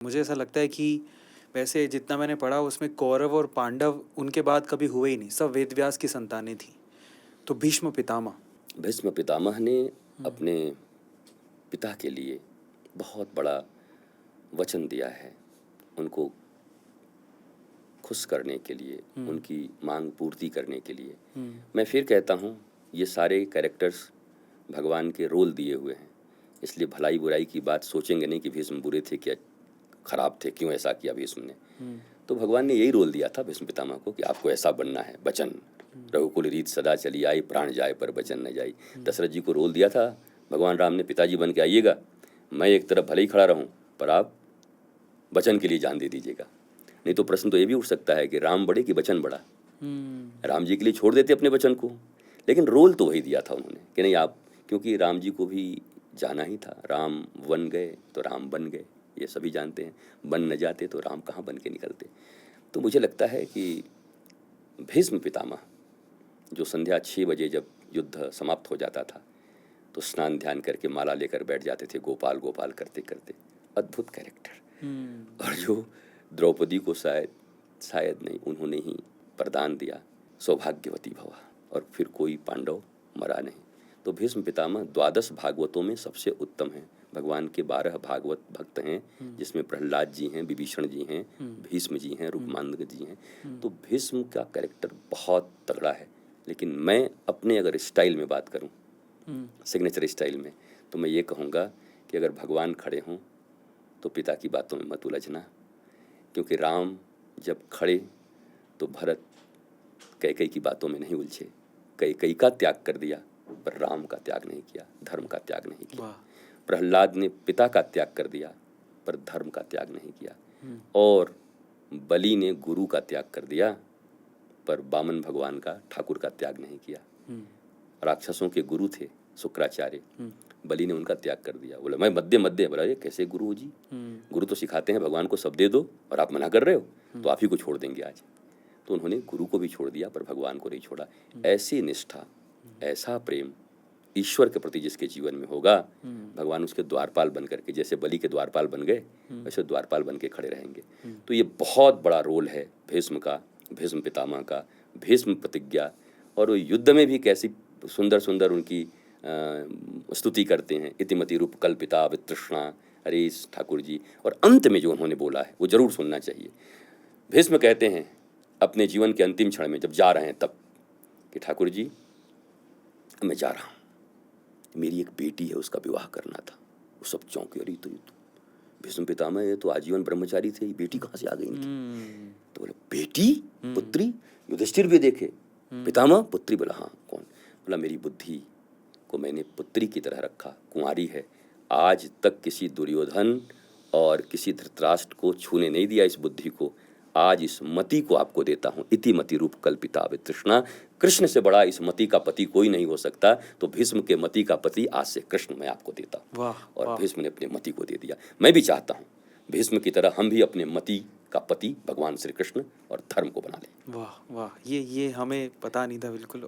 मुझे ऐसा लगता है कि वैसे जितना मैंने पढ़ा उसमें कौरव और पांडव उनके बाद कभी हुए ही नहीं, सब वेदव्यास की संतानें थी। तो भीष्म पितामह। भीष्म पितामह ने अपने पिता के लिए बहुत बड़ा वचन दिया है, उनको खुश करने के लिए, उनकी मांग पूर्ति करने के लिए। मैं फिर कहता हूँ, ये सारे कैरेक्टर्स भगवान के रोल दिए हुए हैं, इसलिए भलाई बुराई की बात सोचेंगे नहीं कि भीष्म बुरे थे, क्या खराब थे, क्यों ऐसा किया भीष्म ने। तो भगवान ने यही रोल दिया था भीष्म पितामह को कि आपको ऐसा बनना है। वचन रघुकुल रीत सदा चली आई, प्राण जाए पर वचन न जाई। दशरथ जी को रोल दिया था भगवान राम ने, पिताजी बन के आइएगा, मैं एक तरफ भले ही खड़ा रहूं पर आप वचन के लिए जान दे दीजिएगा। नहीं तो प्रश्न तो ये भी उठ सकता है कि राम बड़े कि वचन बड़ा। राम जी के लिए छोड़ देते अपने वचन को, लेकिन रोल तो वही दिया था उन्होंने कि नहीं आप, क्योंकि राम जी को भी जाना ही था। राम वन गए तो राम बन गए, ये सभी जानते हैं। बन न जाते तो राम कहाँ बन के निकलते। तो मुझे लगता है कि भीष्म पितामह जो संध्या 6 बजे जब युद्ध समाप्त हो जाता था तो स्नान ध्यान करके माला लेकर बैठ जाते थे, गोपाल गोपाल करते करते। अद्भुत कैरेक्टर। और जो द्रौपदी को शायद नहीं, उन्होंने ही वरदान दिया, सौभाग्यवती भवा, और फिर कोई पांडव मरा नहीं। तो भीष्म पितामह 12 भागवतों में सबसे उत्तम है। भगवान के 12 भागवत भक्त हैं, जिसमें प्रहलाद जी हैं, विभीषण जी हैं, भीष्म जी हैं, रुक्मांगद जी हैं। तो भीष्म का कैरेक्टर बहुत तगड़ा है। लेकिन मैं अपने अगर स्टाइल में बात करूं, सिग्नेचर स्टाइल में, तो मैं ये कहूँगा कि अगर भगवान खड़े हों तो पिता की बातों में मत उलझना, क्योंकि राम जब खड़े तो भरत कैकेयी की बातों में नहीं उलझे। कैकेयी का त्याग कर दिया पर राम का त्याग नहीं किया, धर्म का त्याग नहीं किया। प्रहलाद ने पिता का त्याग कर दिया पर धर्म का त्याग नहीं किया। और बलि ने गुरु का त्याग कर दिया पर वामन भगवान का, ठाकुर का त्याग नहीं किया। राक्षसों के गुरु थे शुक्राचार्य, बलि ने उनका त्याग कर दिया। बोला मैं मध्य मध्य। बोला ये कैसे गुरु हो जी, गुरु तो सिखाते हैं भगवान को सब दे दो और आप मना कर रहे हो, तो आप ही को छोड़ देंगे आज। तो उन्होंने गुरु को भी छोड़ दिया पर भगवान को नहीं छोड़ा। ऐसी निष्ठा, ऐसा प्रेम ईश्वर के प्रति जिसके जीवन में होगा, भगवान उसके द्वारपाल बन करके, जैसे बलि के द्वारपाल बन गए वैसे द्वारपाल बन के खड़े रहेंगे। तो ये बहुत बड़ा रोल है भीष्म का, भीष्म पितामह का। भीष्म प्रतिज्ञा, और वो युद्ध में भी कैसी सुंदर सुंदर उनकी स्तुति करते हैं। इतिमति रूप कल्पिता वितृष्णा, हरीश ठाकुर जी। और अंत में जो उन्होंने बोला है वो जरूर सुनना चाहिए। भीष्म कहते हैं अपने जीवन के अंतिम क्षण में जब जा रहे हैं तब, कि ठाकुर जी मैं जा रहा हूँ, मेरी एक बेटी है, उसका विवाह करना था। वो सब चौंके, अरे तो भीष्म पितामह ये तो आजीवन ब्रह्मचारी थे, बेटी कहाँ से आ गई इनकी। तो बोले बेटी, पुत्री। युधिष्ठिर भी देखे, पितामह पुत्री। बोला हाँ कौन। बोला मेरी बुद्धि को मैंने पुत्री की तरह रखा, कुंवारी है, आज तक किसी दुर्योधन और किसी धृतराष्ट्र को छूने नहीं दिया इस बुद्धि को। आज इस मति को आपको देता हूँ। इति मति रूप कल्पिता वितृष्णा। कृष्ण से बड़ा इस मति का पति कोई नहीं हो सकता। तो भीष्म के मति का पति आज से कृष्ण मैं आपको देता हूँ। और भीष्म ने अपने मति को दे दिया। मैं भी चाहता हूँ भीष्म की तरह हम भी अपने मति का पति भगवान श्री कृष्ण और धर्म को बना लें। वाह वाह, ये हमें पता नहीं था बिल्कुल।